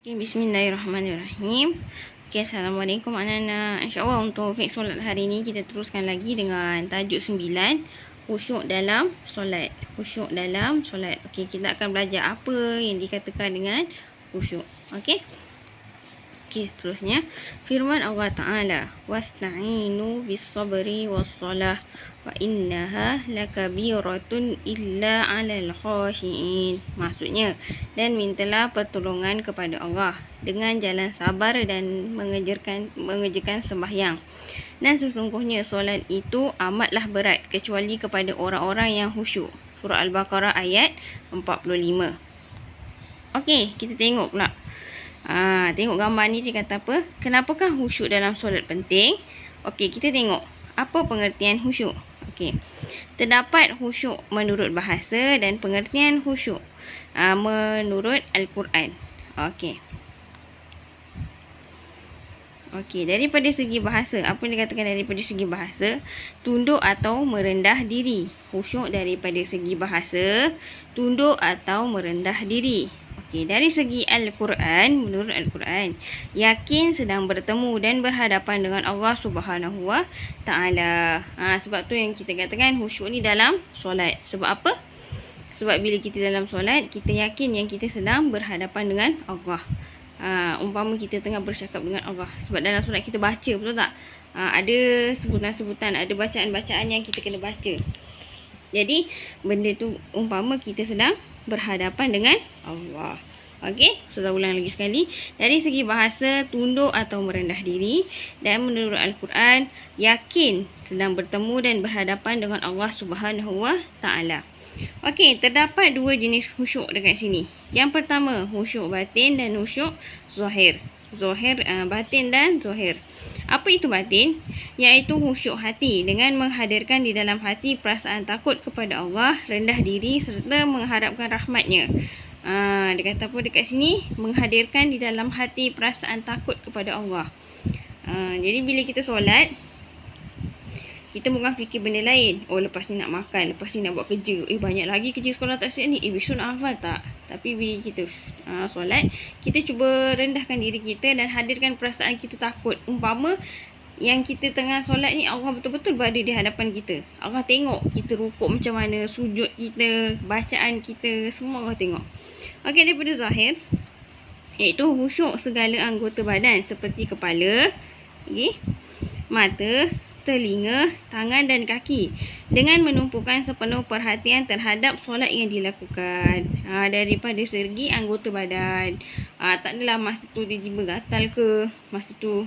Okay, bismillahirrahmanirrahim. Okay, Assalamualaikum anak-anak. InsyaAllah untuk fiqh solat hari ni kita teruskan lagi dengan tajuk 9, khusyuk dalam solat. Khusyuk dalam solat. Okay, kita akan belajar apa yang dikatakan dengan khusyuk. Okay. Okay, seterusnya firman Allah Ta'ala, wasta'inu bis sabri was salah wa innaha lakabiratun illa 'alal khashiin. Maksudnya, dan mintalah pertolongan kepada Allah dengan jalan sabar dan mengerjakan sembahyang. Dan sesungguhnya solat itu amatlah berat kecuali kepada orang-orang yang khusyuk. Surah Al-Baqarah ayat 45. Okey, kita tengok pula. Tengok gambar ni dia kata apa? Kenapakah khusyuk dalam solat penting? Okey, kita tengok apa pengertian khusyuk. Okey. Terdapat khusyuk menurut bahasa dan pengertian khusyuk menurut Al-Quran. Okey. Okey, daripada segi bahasa, apa yang dikatakan daripada segi bahasa? Tunduk atau merendah diri. Khusyuk daripada segi bahasa, tunduk atau merendah diri. Okey, dari segi Al-Quran, menurut Al-Quran, yakin sedang bertemu dan berhadapan dengan Allah Subhanahu Wa Taala. Sebab tu yang kita katakan khusyuk ni dalam solat. Sebab apa? Sebab bila kita dalam solat, kita yakin yang kita sedang berhadapan dengan Allah. Umpama kita tengah bercakap dengan Allah. Sebab dalam solat kita baca, betul tak? Ada sebutan-sebutan, ada bacaan-bacaan yang kita kena baca. Jadi, benda tu umpama kita sedang berhadapan dengan Allah. Okey, saya ulang lagi sekali. Dari segi bahasa, tunduk atau merendah diri. Dan menurut Al-Quran, yakin sedang bertemu dan berhadapan dengan Allah Subhanahu Wa Taala. Okey, terdapat dua jenis khusyuk dekat sini. Yang pertama, khusyuk batin dan khusyuk zahir. Batin dan zahir. Apa itu batin? Iaitu khusyuk hati dengan menghadirkan di dalam hati perasaan takut kepada Allah, rendah diri serta mengharapkan rahmatnya. Dia kata apa dekat sini? Menghadirkan di dalam hati perasaan takut kepada Allah. Jadi bila kita solat, kita bukan fikir benda lain. Oh, lepas ni nak makan, lepas ni nak buat kerja. Banyak lagi kerja sekolah tak siap ni. Besok nak hafal tak? Tapi bila kita solat, kita cuba rendahkan diri kita dan hadirkan perasaan kita takut. Umpama yang kita tengah solat ni, Allah betul-betul berada di hadapan kita. Allah tengok kita rukuk macam mana, sujud kita, bacaan kita, semua Allah tengok. Okey, daripada zahir, iaitu khusyuk segala anggota badan seperti kepala, mata, telinga, tangan dan kaki dengan menumpukan sepenuh perhatian terhadap solat yang dilakukan. Daripada segi anggota badan, tak adalah masa tu tiba-tiba gatal ke, masa tu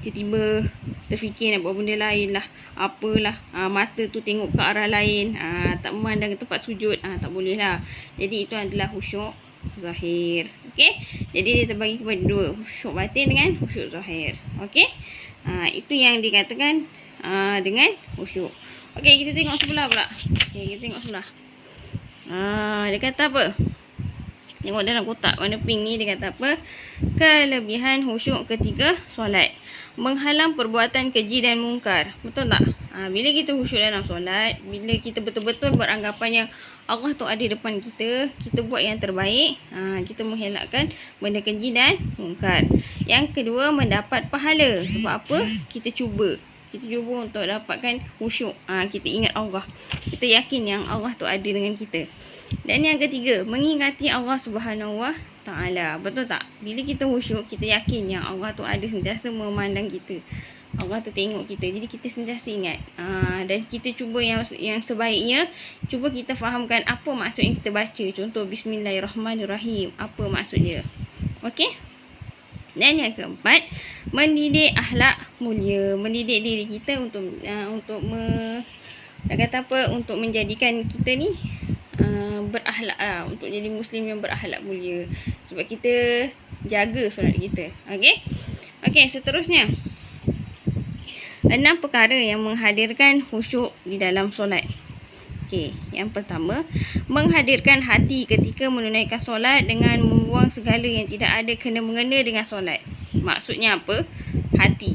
tiba-tiba terfikir nak buat benda lain lah, apalah, mata tu tengok ke arah lain, tak memandang tempat sujud, tak boleh lah. Jadi itu adalah khusyuk zahir. Okey, jadi dia terbagi kepada dua, khusyuk batin dengan khusyuk zahir. Okey, itu yang dikatakan dengan khusyuk. Okey, kita tengok sebelah pula. Okey, kita tengok sebelah. Dia kata apa? Tengok dalam kotak warna pink ni, dia kata apa? Kelebihan khusyuk ketika solat. Menghalang perbuatan keji dan mungkar. Betul tak? Bila kita khusyuk dalam solat, bila kita betul-betul beranggapan yang Allah tu ada depan kita, kita buat yang terbaik, kita mengelakkan benda keji dan mungkar. Yang kedua, mendapat pahala. Sebab apa? Kita cuba untuk dapatkan khusyuk. Kita ingat Allah. Kita yakin yang Allah tu ada dengan kita. Dan yang ketiga, mengingati Allah Subhanahu Wa Taala. Betul tak? Bila kita khusyuk, kita yakin yang Allah tu ada sentiasa memandang kita. Allah tu tengok kita. Jadi kita sentiasa ingat. Dan kita cuba yang sebaiknya, cuba kita fahamkan apa maksud yang kita baca. Contoh Bismillahirrahmanirrahim. Apa maksud dia? Okey? Dan yang keempat, mendidik akhlak mulia. Mendidik diri kita untuk untuk menjadikan kita ni berakhlak, untuk jadi Muslim yang berakhlak mulia. Sebab kita jaga solat kita. Okey, seterusnya, 6 perkara yang menghadirkan khusyuk di dalam solat. Okey, yang pertama, menghadirkan hati ketika menunaikan solat dengan membuang segala yang tidak ada kena-mengena dengan solat. Maksudnya apa? Hati.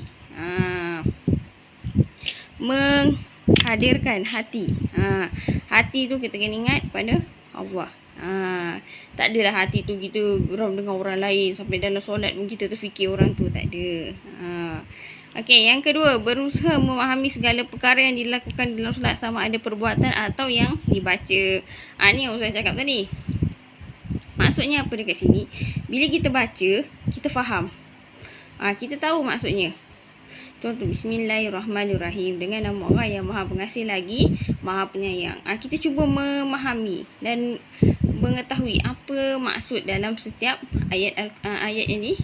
Menghadirkan hati. Hati tu kita kena ingat pada Allah. Tak adalah hati tu kita geram dengan orang lain sampai dalam solat pun kita terfikir orang tu, tak ada. Okey, yang kedua, berusaha memahami segala perkara yang dilakukan dalam solat sama ada perbuatan atau yang dibaca. Ni yang Ustaz cakap tadi. Maksudnya apa dekat sini? Bila kita baca, kita faham. Kita tahu maksudnya. Contoh, Bismillahirrahmanirrahim, dengan nama Allah yang Maha Pengasih lagi Maha Penyayang. Kita cuba memahami dan mengetahui apa maksud dalam setiap ayat yang ni,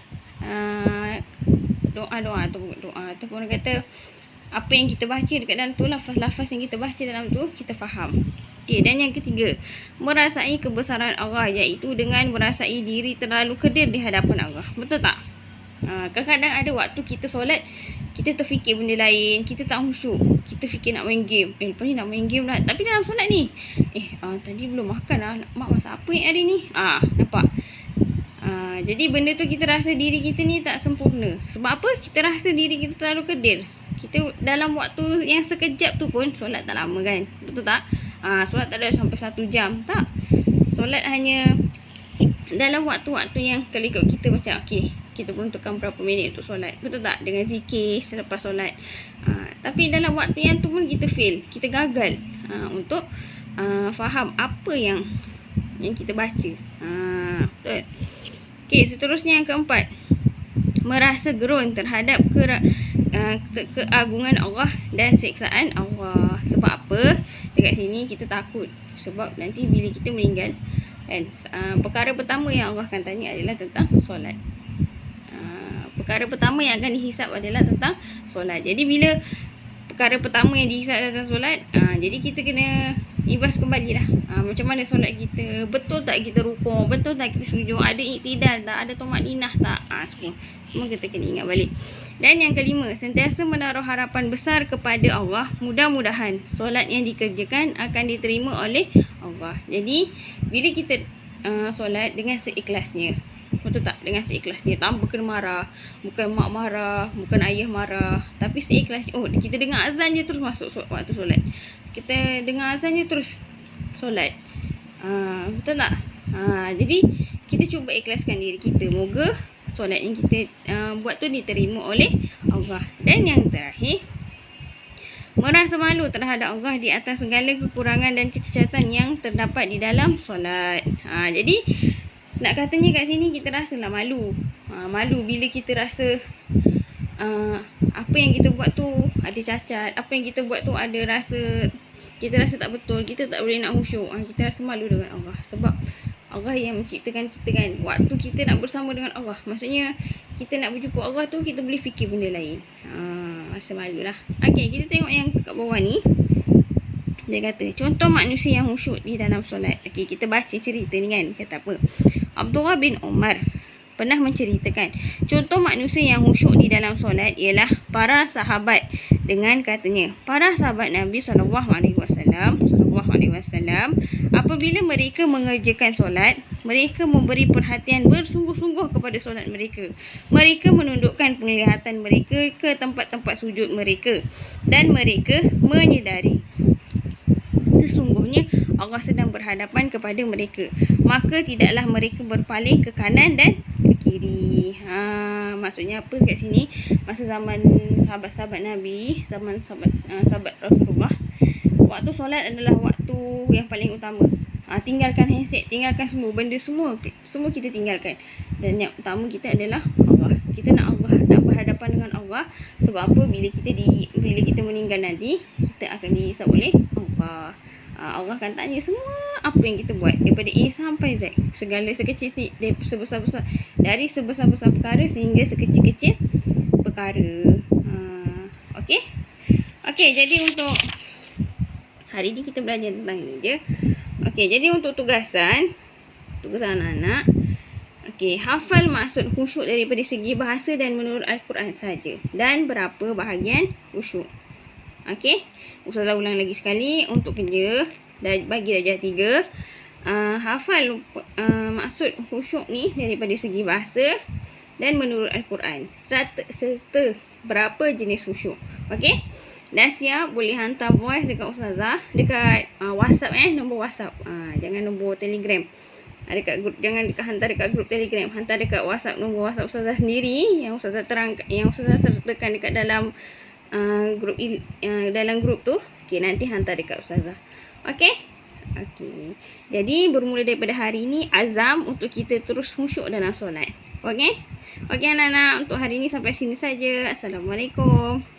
doa ataupun orang kata apa yang kita baca dekat dalam tu, lafaz-lafaz yang kita baca dalam tu kita faham. Okey, dan yang ketiga, merasai kebesaran Allah, iaitu dengan merasai diri terlalu kecil di hadapan Allah. Betul tak? Kadang-kadang ada waktu kita solat, kita terfikir benda lain, kita tak khusyuk, kita fikir nak main game. Lepas ni nak main game lah, tapi dalam solat ni tadi belum makan lah, mak masak apa yang hari ni? Nampak? Jadi benda tu kita rasa diri kita ni tak sempurna. Sebab apa? Kita rasa diri kita terlalu kedil. Kita dalam waktu yang sekejap tu pun solat tak lama kan? Betul tak? Solat tak ada sampai 1 jam. Tak. Solat hanya dalam waktu-waktu yang kalau ikut kita macam kita peruntukkan berapa minit untuk solat. Betul tak? Dengan zikir selepas solat. Tapi dalam waktu yang tu pun kita fail. Kita gagal untuk faham apa yang kita baca. Betul. Okey, seterusnya yang keempat, merasa gerun terhadap keagungan Allah dan siksaan Allah. Sebab apa? Dekat sini kita takut. Sebab nanti bila kita meninggal kan, perkara pertama yang Allah akan tanya adalah tentang solat. Perkara pertama yang akan dihisap adalah tentang solat. Jadi bila perkara pertama yang dihisap tentang solat, jadi kita kena ibas kembali lah. Macam mana solat kita, betul tak kita rukuk, betul tak kita sujud, ada iktidal tak, ada tumakninah tak, semua kita kena ingat balik. Dan yang kelima, sentiasa menaruh harapan besar kepada Allah. Mudah-mudahan solat yang dikerjakan akan diterima oleh Allah. Jadi bila kita solat dengan seikhlasnya, betul tak? Dengan seikhlasnya, tanpa kena marah. Bukan mak marah, bukan ayah marah, tapi seikhlasnya. Kita dengar azan je terus masuk waktu solat. Kita dengar azan je terus solat. Betul tak? Jadi kita cuba ikhlaskan diri kita. Moga solat yang kita buat tu diterima oleh Allah. Dan yang terakhir, merasa malu terhadap Allah di atas segala kekurangan dan kecacatan yang terdapat di dalam solat. Jadi nak katanya kat sini kita rasalah malu. Malu bila kita rasa apa yang kita buat tu ada cacat, apa yang kita buat tu ada rasa, kita rasa tak betul, kita tak boleh nak khusyuk. Kita rasa malu dengan Allah. Sebab Allah yang menciptakan kita kan. Waktu kita nak bersama dengan Allah, maksudnya kita nak berjumpa Allah tu, kita boleh fikir benda lain. Rasa malu lah. Okey, kita tengok yang kat bawah ni. Dia kata, contoh manusia yang khusyuk di dalam solat. Okey, kita baca cerita ni kan. Kata apa? Abdullah bin Umar pernah menceritakan, contoh manusia yang khusyuk di dalam solat ialah para sahabat, dengan katanya, para sahabat Nabi SAW, apabila mereka mengerjakan solat, mereka memberi perhatian bersungguh-sungguh kepada solat mereka. Mereka menundukkan penglihatan mereka ke tempat-tempat sujud mereka, dan mereka menyedari sesungguhnya Allah sedang berhadapan kepada mereka. Maka tidaklah mereka berpaling ke kanan dan ke kiri. Maksudnya apa kat sini? Masa zaman sahabat-sahabat Nabi, zaman sahabat Rasulullah, waktu solat adalah waktu yang paling utama. Tinggalkan handset, tinggalkan semua benda, semua kita tinggalkan. Dan yang utama kita adalah Allah. Kita nak berhadapan dengan Allah. Sebab apa? Bila kita meninggal nanti, kita akan dihisap oleh Allah. Allah akan tanya semua apa yang kita buat, daripada A sampai Z, segala sekecil sebesar-besar, dari sebesar-besar perkara sehingga sekecil-kecil perkara. Okey, jadi untuk hari ni kita belajar tentang ni je. Okey, jadi untuk tugasan anak-anak, okey, hafal maksud khusyuk daripada segi bahasa dan menurut Al-Quran saja, dan berapa bahagian khusyuk. Okey, Ustazah ulang lagi sekali untuk kerja. Bagi darjah 3. Hafal maksud khusyuk ni daripada segi bahasa dan menurut Al-Quran, serta berapa jenis khusyuk. Okey, Dah siap, boleh hantar voice dekat Ustazah, dekat WhatsApp nombor WhatsApp. Jangan nombor Telegram. Dekat grup, jangan hantar dekat grup Telegram, hantar dekat WhatsApp, nombor WhatsApp Ustazah sendiri yang Ustazah yang Ustazah sertakan dekat dalam grup dalam grup tu. Okey, nanti hantar dekat Ustazah. Okey? Okey. Jadi bermula daripada hari ini azam untuk kita terus khusyuk dalam solat. Okey? Okey anak-anak, untuk hari ini sampai sini saja. Assalamualaikum.